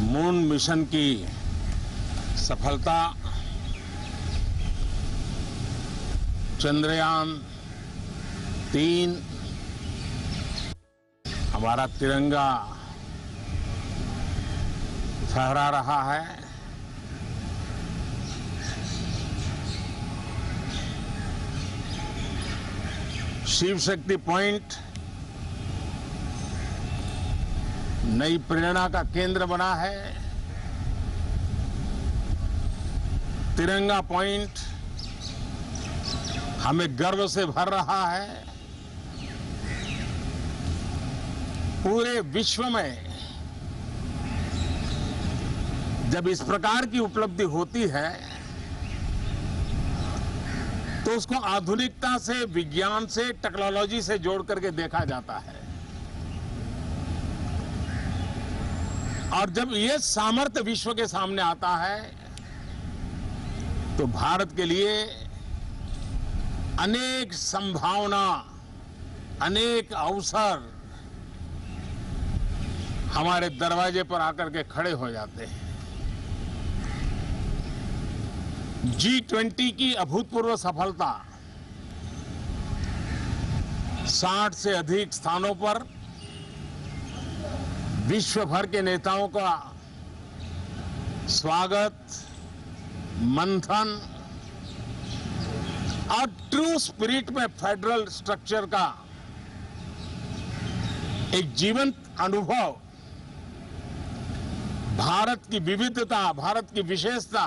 Moon mission की सफलता, चंद्रयान-3, हमारा तिरंगा फहरा रहा है। शिव शक्ति पॉइंट नई प्रेरणा का केंद्र बना है। तिरंगा पॉइंट हमें गर्व से भर रहा है। पूरे विश्व में जब इस प्रकार की उपलब्धि होती है तो उसको आधुनिकता से, विज्ञान से, टेक्नोलॉजी से जोड़ करके देखा जाता है। और जब ये सामर्थ्य विश्व के सामने आता है तो भारत के लिए अनेक संभावना, अनेक अवसर हमारे दरवाजे पर आकर के खड़े हो जाते हैं। G20 की अभूतपूर्व सफलता, 60 से अधिक स्थानों पर विश्व भर के नेताओं का स्वागत, मंथन और ट्रू स्पिरिट में फेडरल स्ट्रक्चर का एक जीवंत अनुभव, भारत की विविधता, भारत की विशेषता।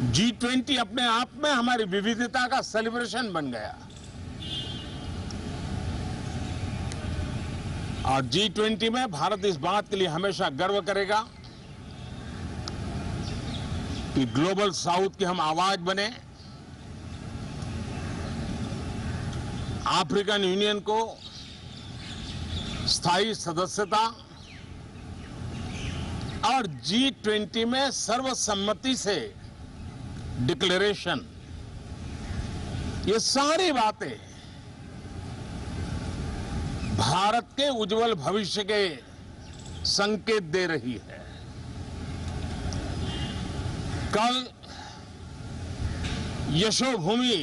G20 अपने आप में हमारी विविधता का सेलिब्रेशन बन गया। और G20 में भारत इस बात के लिए हमेशा गर्व करेगा कि ग्लोबल साउथ की हम आवाज बने। अफ्रीकन यूनियन को स्थायी सदस्यता और G20 में सर्वसम्मति से डिक्लेरेशन, ये सारी बातें भारत के उज्जवल भविष्य के संकेत दे रही है। कल यशोभूमि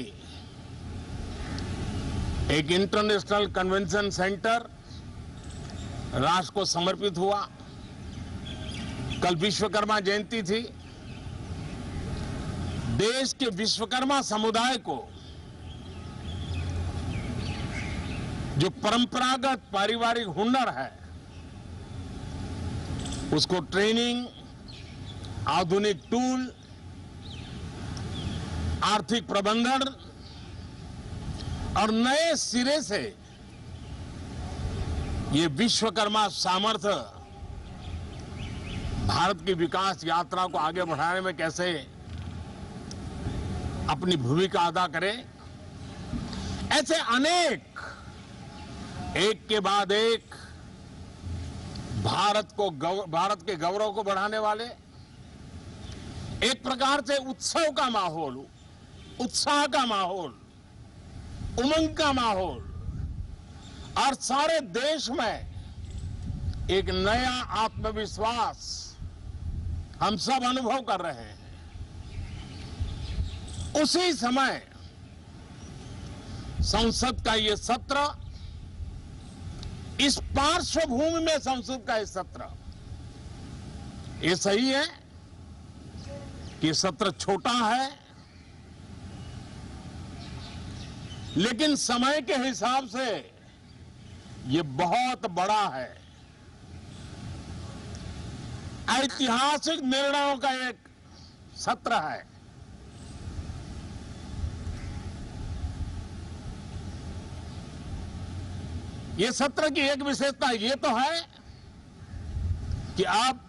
एक इंटरनेशनल कन्वेंशन सेंटर राष्ट्र को समर्पित हुआ। कल विश्वकर्मा जयंती थी। देश के विश्वकर्मा समुदाय को जो परंपरागत पारिवारिक हुनर है उसको ट्रेनिंग, आधुनिक टूल, आर्थिक प्रबंधन और नए सिरे से ये विश्वकर्मा सामर्थ्य भारत की विकास यात्रा को आगे बढ़ाने में कैसे अपनी भूमिका अदा करे, ऐसे अनेक एक के बाद एक भारत के गौरव को बढ़ाने वाले, एक प्रकार से उत्सव का माहौल, उत्साह का माहौल, उमंग का माहौल और सारे देश में एक नया आत्मविश्वास हम सब अनुभव कर रहे हैं। उसी समय संसद का ये सत्र, इस पार्श्वभूमि में संसद का ये सत्र, ये सही है कि सत्र छोटा है, लेकिन समय के हिसाब से ये बहुत बड़ा है। ऐतिहासिक निर्णयों का एक सत्र है। ये सत्र की एक विशेषता ये तो है कि अब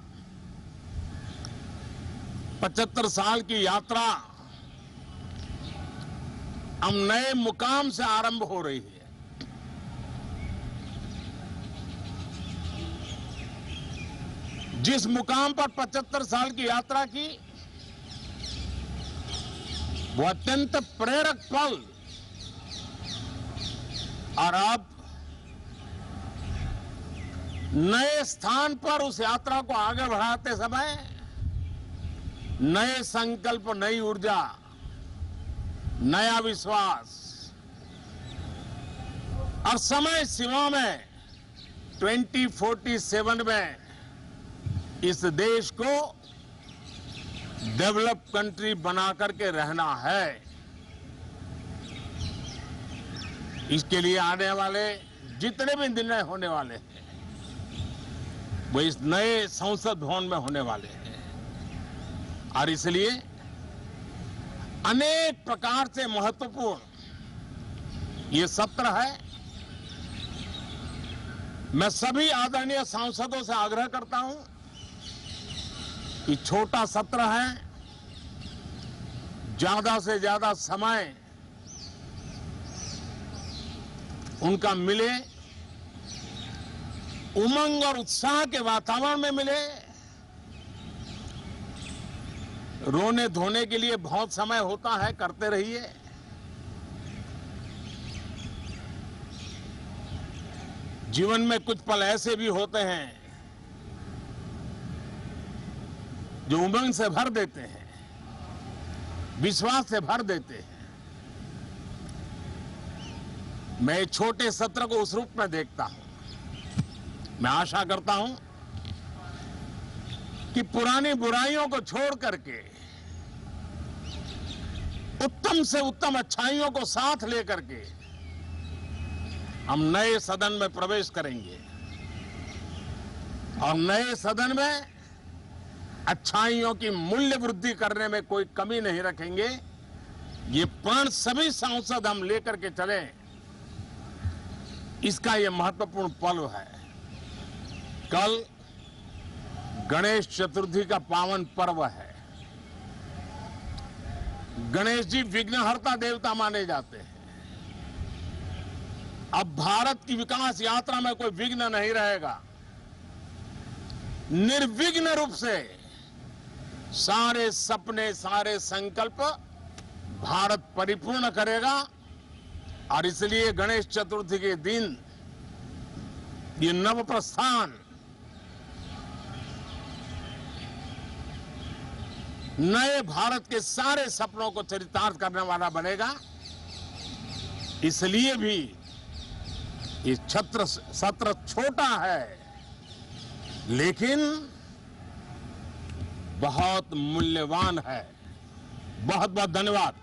75 साल की यात्रा हम नए मुकाम से आरंभ हो रही है। जिस मुकाम पर 75 साल की यात्रा की, वो अत्यंत प्रेरक पल, और अब नए स्थान पर उस यात्रा को आगे बढ़ाते समय नए संकल्प, नई ऊर्जा, नया विश्वास और समय सीमा में 2047 में इस देश को डेवलप कंट्री बना करके रहना है। इसके लिए आने वाले जितने भी निर्णय होने वाले हैं वो इस नए संसद भवन में होने वाले हैं और इसलिए अनेक प्रकार से महत्वपूर्ण ये सत्र है। मैं सभी आदरणीय सांसदों से आग्रह करता हूं कि छोटा सत्र है, ज्यादा से ज्यादा समय उनका मिले, उमंग और उत्साह के वातावरण में मिले। रोने धोने के लिए बहुत समय होता है, करते रहिए। जीवन में कुछ पल ऐसे भी होते हैं जो उमंग से भर देते हैं, विश्वास से भर देते हैं। मैं इस छोटे सत्र को उस रूप में देखता हूं। मैं आशा करता हूं कि पुरानी बुराइयों को छोड़ करके उत्तम से उत्तम अच्छाइयों को साथ लेकर के हम नए सदन में प्रवेश करेंगे और नए सदन में अच्छाइयों की मूल्य वृद्धि करने में कोई कमी नहीं रखेंगे। ये प्रण सभी सांसद हम लेकर के चले, इसका ये महत्वपूर्ण पल है। कल गणेश चतुर्थी का पावन पर्व है। गणेश जी विघ्नहर्ता देवता माने जाते हैं। अब भारत की विकास यात्रा में कोई विघ्न नहीं रहेगा। निर्विघ्न रूप से सारे सपने, सारे संकल्प भारत परिपूर्ण करेगा और इसलिए गणेश चतुर्थी के दिन ये नव प्रस्थान नए भारत के सारे सपनों को चरितार्थ करने वाला बनेगा। इसलिए भी ये सत्र छोटा है लेकिन बहुत मूल्यवान है। बहुत बहुत धन्यवाद।